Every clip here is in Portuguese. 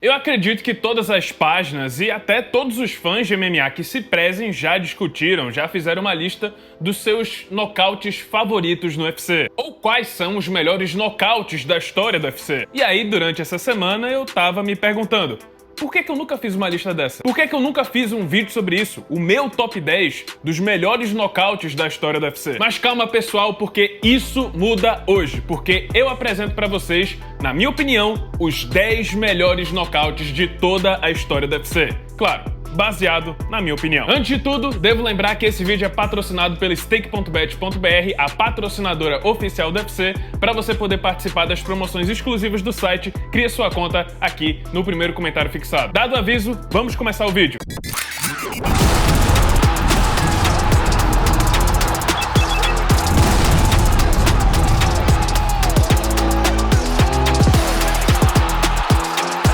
Eu acredito que todas as páginas e até todos os fãs de MMA que se prezem já discutiram, já fizeram uma lista dos seus nocautes favoritos no UFC. Ou quais são os melhores nocautes da história do UFC. E aí, durante essa semana, eu tava me perguntando, por que eu nunca fiz uma lista dessa? Por que eu nunca fiz um vídeo sobre isso? O meu top 10 dos melhores nocautes da história do UFC. Mas calma, pessoal, porque isso muda hoje. Porque eu apresento pra vocês, na minha opinião, os 10 melhores nocautes de toda a história do UFC. Claro, baseado na minha opinião. Antes de tudo, devo lembrar que esse vídeo é patrocinado pela Stake.bet.br, a patrocinadora oficial do UFC, para você poder participar das promoções exclusivas do site. Crie sua conta aqui no primeiro comentário fixado. Dado o aviso, vamos começar o vídeo.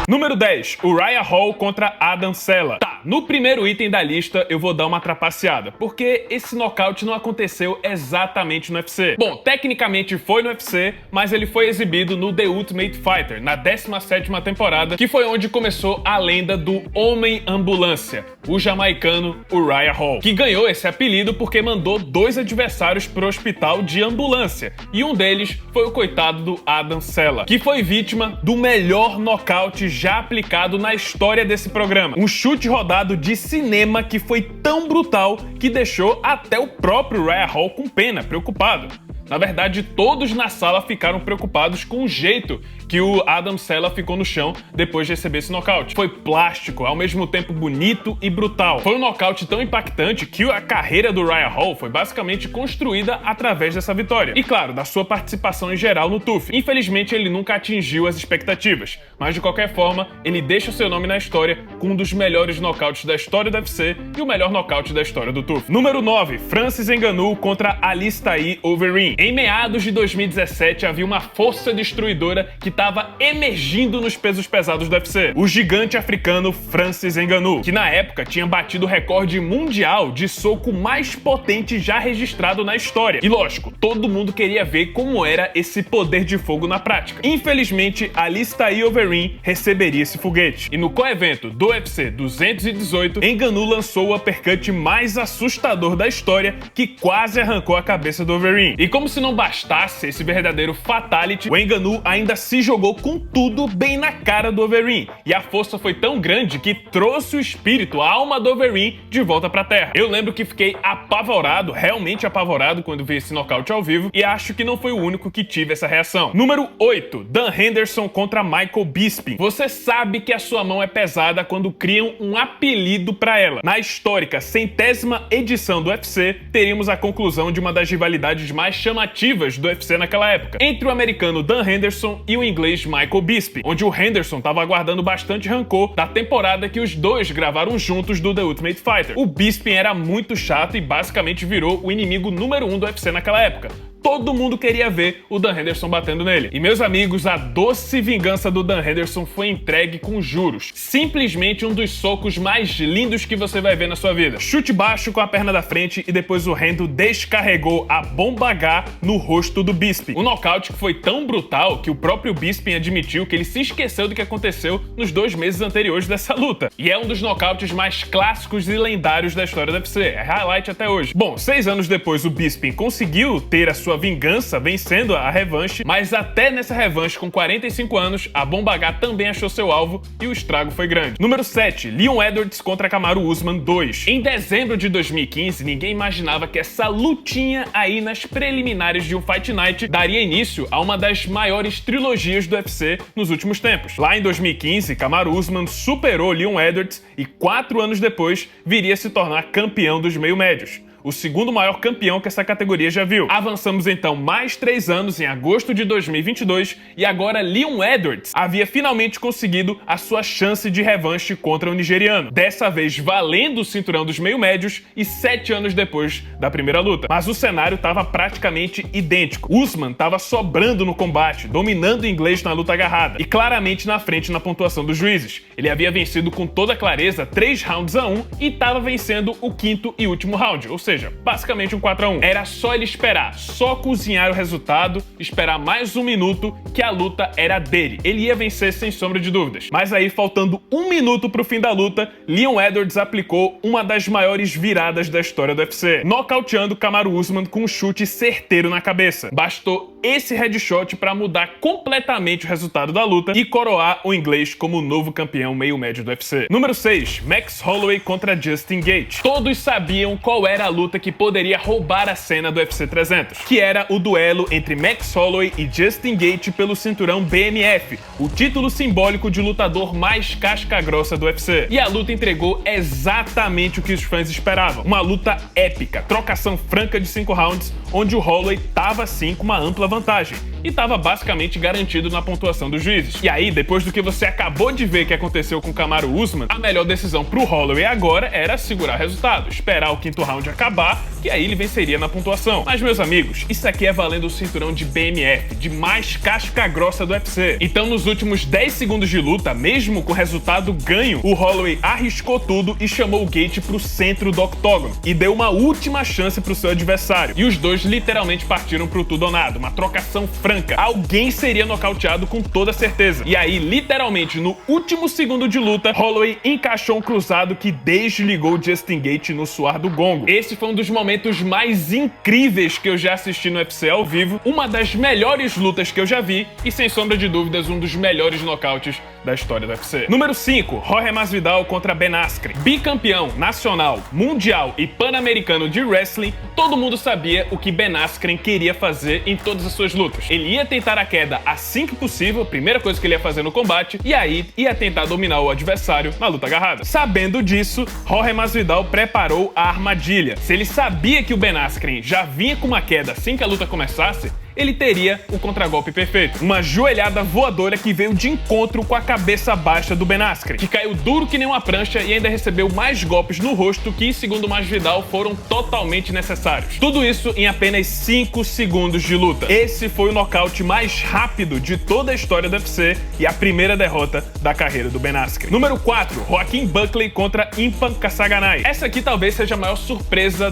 Número 10, Uriah Hall contra Adam Cella. Tá, no primeiro item da lista eu vou dar uma trapaceada, porque esse nocaute não aconteceu exatamente no UFC. Bom, tecnicamente foi no UFC, mas ele foi exibido no The Ultimate Fighter, na 17ª temporada, que foi onde começou a lenda do Homem-Ambulância, o jamaicano Uriah Hall, que ganhou esse apelido porque mandou 2 adversários pro hospital de ambulância, e um deles foi o coitado do Adam Cella, que foi vítima do melhor nocaute já aplicado na história desse programa. Um chute rodado de cinema que foi tão brutal que deixou até o próprio Uriah Hall com pena, preocupado. Na verdade, todos na sala ficaram preocupados com o jeito que o Adam Cella ficou no chão depois de receber esse nocaute. Foi plástico, ao mesmo tempo bonito e brutal. Foi um nocaute tão impactante que a carreira do Uriah Hall foi basicamente construída através dessa vitória. E claro, da sua participação em geral no TUF. Infelizmente, ele nunca atingiu as expectativas, mas de qualquer forma, ele deixa o seu nome na história com um dos melhores nocautes da história do UFC e o melhor nocaute da história do TUF. Número 9, Francis Ngannou contra Alistair Overeem. Em meados de 2017, havia uma força destruidora que estava emergindo nos pesos pesados do UFC. O gigante africano Francis Ngannou, que na época tinha batido o recorde mundial de soco mais potente já registrado na história. E lógico, todo mundo queria ver como era esse poder de fogo na prática. Infelizmente, Alistair Overeem receberia esse foguete. E no coevento do UFC 218, Ngannou lançou o uppercut mais assustador da história, que quase arrancou a cabeça do Overeem. E como se não bastasse esse verdadeiro fatality, o Ngannou ainda se jogou com tudo bem na cara do Overeem. E a força foi tão grande que trouxe o espírito, a alma do Overeem, de volta pra terra. Eu lembro que fiquei apavorado, realmente apavorado, quando vi esse nocaute ao vivo, e acho que não foi o único que tive essa reação. Número 8, Dan Henderson contra Michael Bisping. Você sabe que a sua mão é pesada quando criam um apelido pra ela. Na histórica 100ª edição do UFC, teríamos a conclusão de uma das rivalidades mais chamativas do UFC naquela época, entre o americano Dan Henderson e o inglês Michael Bisping, onde o Henderson estava aguardando bastante rancor da temporada que os dois gravaram juntos do The Ultimate Fighter. O Bisping era muito chato e basicamente virou o inimigo número 1 do UFC naquela época. Todo mundo queria ver o Dan Henderson batendo nele. E meus amigos, a doce vingança do Dan Henderson foi entregue com juros. Simplesmente um dos socos mais lindos que você vai ver na sua vida. Chute baixo com a perna da frente e depois o Hendo descarregou a bomba H no rosto do Bisping. Um nocaute que foi tão brutal que o próprio Bisping admitiu que ele se esqueceu do que aconteceu nos 2 meses anteriores dessa luta. E é um dos nocautes mais clássicos e lendários da história do UFC. É highlight até hoje. Bom, 6 anos depois o Bisping conseguiu ter a sua vingança vencendo a revanche, mas até nessa revanche com 45 anos, a bomba H também achou seu alvo e o estrago foi grande. Número 7, Leon Edwards contra Kamaru Usman 2. Em dezembro de 2015, ninguém imaginava que essa lutinha aí nas preliminares de um Fight Night daria início a uma das maiores trilogias do UFC nos últimos tempos. Lá em 2015, Kamaru Usman superou Leon Edwards e 4 anos depois viria a se tornar campeão dos meio-médios. O segundo maior campeão que essa categoria já viu. Avançamos então mais 3 anos em agosto de 2022 e agora Leon Edwards havia finalmente conseguido a sua chance de revanche contra o nigeriano. Dessa vez valendo o cinturão dos meio-médios e 7 anos depois da primeira luta. Mas o cenário estava praticamente idêntico. Usman estava sobrando no combate, dominando o inglês na luta agarrada e claramente na frente na pontuação dos juízes. Ele havia vencido com toda clareza 3 rounds a 1 e estava vencendo o 5º e último round, ou seja, basicamente um 4-1. Era só ele esperar, só cozinhar o resultado, esperar mais um minuto que a luta era dele. Ele ia vencer sem sombra de dúvidas. Mas aí, faltando um minuto pro fim da luta, Leon Edwards aplicou uma das maiores viradas da história do UFC, nocauteando Kamaru Usman com um chute certeiro na cabeça. Bastou esse headshot para mudar completamente o resultado da luta e coroar o inglês como o novo campeão meio-médio do UFC. Número 6, Max Holloway contra Justin Gaethje. Todos sabiam qual era a luta que poderia roubar a cena do UFC 300, que era o duelo entre Max Holloway e Justin Gaethje pelo cinturão BMF, o título simbólico de lutador mais casca-grossa do UFC. E a luta entregou exatamente o que os fãs esperavam. Uma luta épica, trocação franca de 5 rounds, onde o Holloway tava sim com uma ampla vantagem e tava basicamente garantido na pontuação dos juízes. E aí, depois do que você acabou de ver que aconteceu com Kamaru Usman, a melhor decisão pro Holloway agora era segurar o resultado, esperar o 5º round acabar, que aí ele venceria na pontuação. Mas, meus amigos, isso aqui é valendo o cinturão de BMF, de mais casca grossa do UFC. Então, nos últimos 10 segundos de luta, mesmo com o resultado ganho, o Holloway arriscou tudo e chamou o Gaethje pro centro do octógono e deu uma última chance pro seu adversário. E os dois literalmente partiram pro tudo ou nada, uma trocação franca. Alguém seria nocauteado com toda certeza. E aí, literalmente, no último segundo de luta, Holloway encaixou um cruzado que desligou Justin Gaethje no suar do gongo. Esse foi um dos momentos mais incríveis que eu já assisti no UFC ao vivo, uma das melhores lutas que eu já vi e, sem sombra de dúvidas, um dos melhores nocautes da história do UFC. Número 5, Jorge Masvidal contra Ben Askren. Bicampeão nacional, mundial e pan-americano de wrestling, todo mundo sabia o que Ben Askren queria fazer em todas as suas lutas. Ele ia tentar a queda assim que possível, a primeira coisa que ele ia fazer no combate, e aí ia tentar dominar o adversário na luta agarrada. Sabendo disso, Jorge Masvidal preparou a armadilha. Se ele sabia que o Ben Askren já vinha com uma queda assim que a luta começasse, ele teria o contragolpe perfeito. Uma joelhada voadora que veio de encontro com a cabeça baixa do Ben Askren, que caiu duro que nem uma prancha e ainda recebeu mais golpes no rosto que, segundo Masvidal, foram totalmente necessários. Tudo isso em apenas 5 segundos de luta. Esse foi o nocaute mais rápido de toda a história do UFC e a primeira derrota da carreira do Ben Askren. Número 4, Joaquin Buckley contra Impan Kasanganay. Essa aqui talvez seja a maior surpresa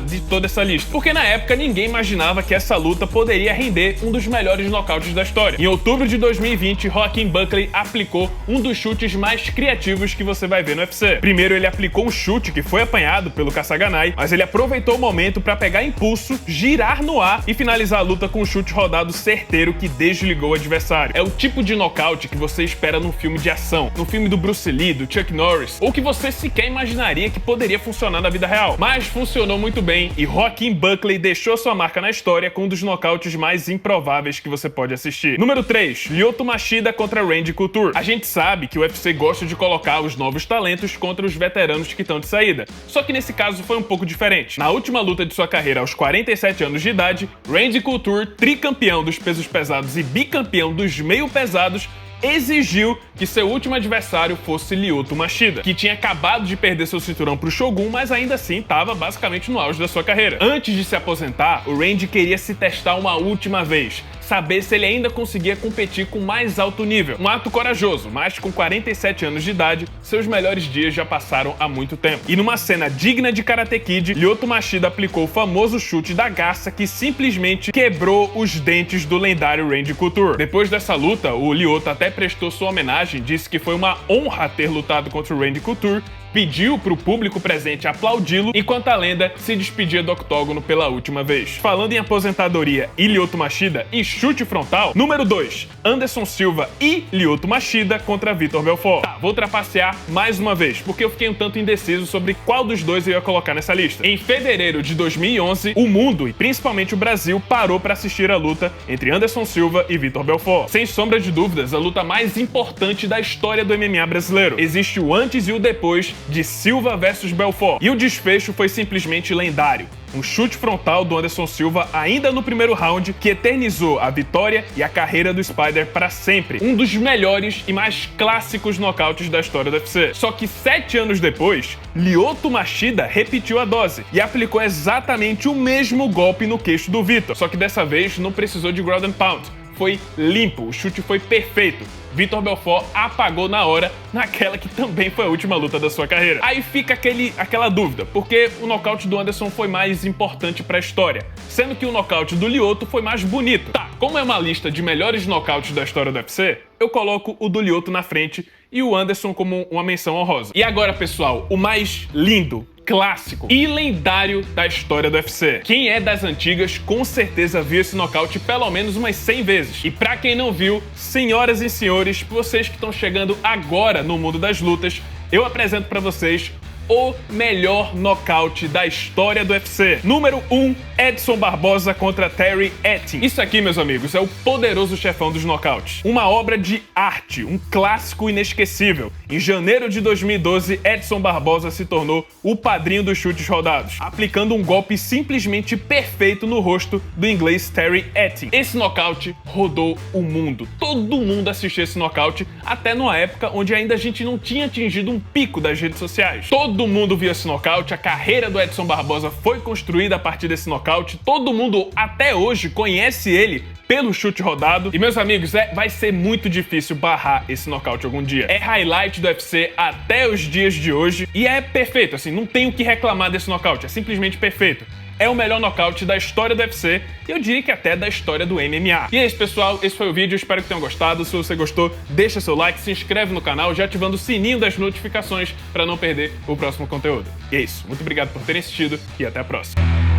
de toda essa lista, porque na época ninguém imaginava que essa luta poderia render um dos melhores nocautes da história. Em outubro de 2020, Joaquin Buckley aplicou um dos chutes mais criativos que você vai ver no UFC. Primeiro, ele aplicou um chute que foi apanhado pelo Kasanganay, mas ele aproveitou o momento para pegar impulso, girar no ar e finalizar a luta com um chute rodado certeiro que desligou o adversário. É o tipo de nocaute que você espera num filme de ação, no filme do Bruce Lee, do Chuck Norris, ou que você sequer imaginaria que poderia funcionar na vida real. Mas funcionou muito bem e Joaquin Buckley deixou sua marca na história com um dos nocautes mais improváveis que você pode assistir. Número 3, Lyoto Machida contra Randy Couture. A gente sabe que o UFC gosta de colocar os novos talentos contra os veteranos que estão de saída, só que nesse caso foi um pouco diferente. Na última luta de sua carreira aos 47 anos de idade, Randy Couture, tricampeão dos pesos pesados e bicampeão dos meio pesados, exigiu que seu último adversário fosse Lyoto Machida, que tinha acabado de perder seu cinturão pro Shogun, mas ainda assim estava basicamente no auge da sua carreira. Antes de se aposentar, o Randy queria se testar uma última vez, saber se ele ainda conseguia competir com mais alto nível. Um ato corajoso, mas com 47 anos de idade, seus melhores dias já passaram há muito tempo. E numa cena digna de Karate Kid, Lyoto Machida aplicou o famoso chute da garça que simplesmente quebrou os dentes do lendário Randy Couture. Depois dessa luta, o Lyoto até prestou sua homenagem, disse que foi uma honra ter lutado contra o Randy Couture, pediu pro público presente aplaudi-lo, enquanto a lenda se despedia do octógono pela última vez. Falando em aposentadoria e Lyoto Machida e chute frontal, número 2, Anderson Silva e Lyoto Machida contra Vitor Belfort. Tá, vou trapacear mais uma vez, porque eu fiquei um tanto indeciso sobre qual dos dois eu ia colocar nessa lista. Em fevereiro de 2011, o mundo, e principalmente o Brasil, parou para assistir a luta entre Anderson Silva e Vitor Belfort. Sem sombra de dúvidas, a luta mais importante da história do MMA brasileiro. Existe o antes e o depois de Silva versus Belfort. E o desfecho foi simplesmente lendário. Um chute frontal do Anderson Silva ainda no primeiro round que eternizou a vitória e a carreira do Spider para sempre. Um dos melhores e mais clássicos nocautes da história do UFC. Só que 7 anos depois, Lyoto Machida repetiu a dose e aplicou exatamente o mesmo golpe no queixo do Vitor. Só que dessa vez não precisou de ground and pound. Foi limpo, o chute foi perfeito. Vitor Belfort apagou na hora, naquela que também foi a última luta da sua carreira. Aí fica aquela dúvida, porque o nocaute do Anderson foi mais importante pra história, sendo que o nocaute do Lyoto foi mais bonito. Tá, como é uma lista de melhores nocautes da história do UFC, eu coloco o do Lyoto na frente e o Anderson como uma menção honrosa. E agora, pessoal, o mais lindo, clássico e lendário da história do UFC. Quem é das antigas com certeza viu esse nocaute pelo menos umas 100 vezes. E pra quem não viu, senhoras e senhores, vocês que estão chegando agora no mundo das lutas, eu apresento pra vocês o melhor nocaute da história do UFC. Número 1, Edson Barboza contra Terry Etim. Isso aqui, meus amigos, é o poderoso chefão dos nocautes. Uma obra de arte, um clássico inesquecível. Em janeiro de 2012, Edson Barboza se tornou o padrinho dos chutes rodados, aplicando um golpe simplesmente perfeito no rosto do inglês Terry Etim. Esse nocaute rodou o mundo. Todo mundo assistiu esse nocaute, até numa época onde ainda a gente não tinha atingido um pico das redes sociais. Todo mundo viu esse nocaute, a carreira do Edson Barboza foi construída a partir desse nocaute, todo mundo até hoje conhece ele pelo chute rodado. E, meus amigos, vai ser muito difícil barrar esse nocaute algum dia. É highlight do UFC até os dias de hoje e é perfeito, assim, não tenho o que reclamar desse nocaute, é simplesmente perfeito. É o melhor nocaute da história do UFC e eu diria que até da história do MMA. E é isso, pessoal. Esse foi o vídeo. Espero que tenham gostado. Se você gostou, deixa seu like, se inscreve no canal, já ativando o sininho das notificações para não perder o próximo conteúdo. E é isso. Muito obrigado por terem assistido e até a próxima.